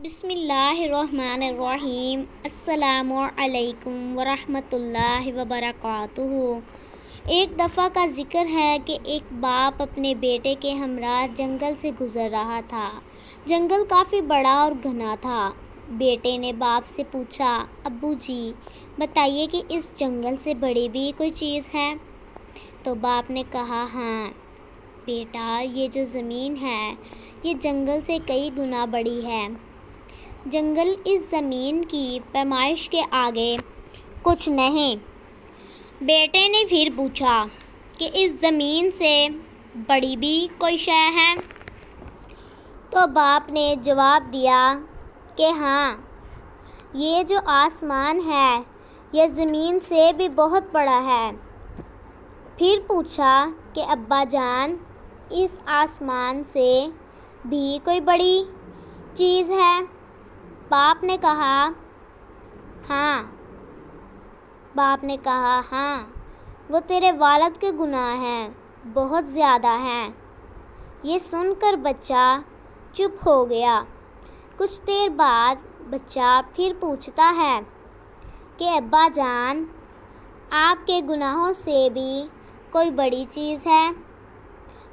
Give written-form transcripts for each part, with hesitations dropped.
بسم اللہ الرحمن الرحیم۔ السلام علیکم ورحمۃ اللہ وبرکاتہ۔ ایک دفعہ کا ذکر ہے کہ ایک باپ اپنے بیٹے کے ہمراہ جنگل سے گزر رہا تھا۔ جنگل کافی بڑا اور گھنا تھا۔ بیٹے نے باپ سے پوچھا، ابو جی بتائیے کہ اس جنگل سے بڑی بھی کوئی چیز ہے؟ تو باپ نے کہا، ہاں بیٹا، یہ جو زمین ہے یہ جنگل سے کئی گنا بڑی ہے۔ جنگل اس زمین کی پیمائش کے آگے کچھ نہیں۔ بیٹے نے پھر پوچھا کہ اس زمین سے بڑی بھی کوئی شے ہے؟ تو باپ نے جواب دیا کہ ہاں، یہ جو آسمان ہے یہ زمین سے بھی بہت بڑا ہے۔ پھر پوچھا کہ ابا جان، اس آسمان سے بھی کوئی بڑی چیز ہے؟ باپ نے کہا ہاں، وہ تیرے والد کے گناہ ہیں، بہت زیادہ ہیں۔ یہ سن کر بچہ چپ ہو گیا۔ کچھ دیر بعد بچہ پھر پوچھتا ہے کہ ابا جان، آپ کے گناہوں سے بھی کوئی بڑی چیز ہے؟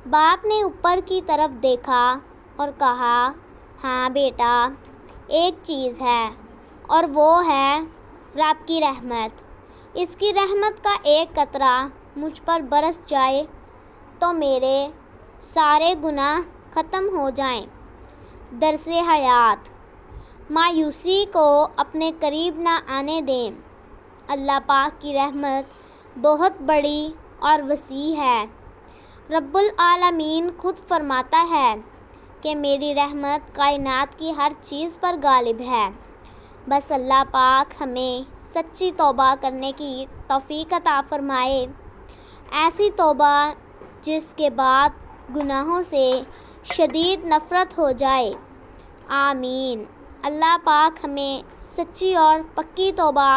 باپ نے اوپر کی طرف دیکھا اور کہا، ہاں بیٹا، ایک چیز ہے، اور وہ ہے رب کی رحمت۔ اس کی رحمت کا ایک قطرہ مجھ پر برس جائے تو میرے سارے گناہ ختم ہو جائیں۔ درس حیات: مایوسی کو اپنے قریب نہ آنے دیں۔ اللہ پاک کی رحمت بہت بڑی اور وسیع ہے۔ رب العالمین خود فرماتا ہے کہ میری رحمت کائنات کی ہر چیز پر غالب ہے۔ بس اللہ پاک ہمیں سچی توبہ کرنے کی توفیق عطا فرمائے، ایسی توبہ جس کے بعد گناہوں سے شدید نفرت ہو جائے۔ آمین۔ اللہ پاک ہمیں سچی اور پکی توبہ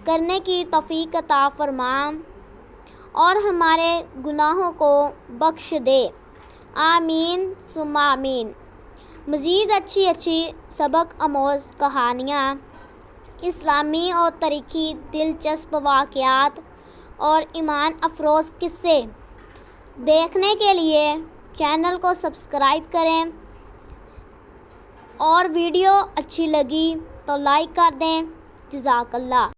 کرنے کی توفیق عطا فرمائے اور ہمارے گناہوں کو بخش دے۔ آمین ثم آمین۔ مزید اچھی سبق آموز کہانیاں، اسلامی اور تاریخی دلچسپ واقعات اور ایمان افروز قصے دیکھنے کے لیے چینل کو سبسکرائب کریں، اور ویڈیو اچھی لگی تو لائک کر دیں۔ جزاک اللہ۔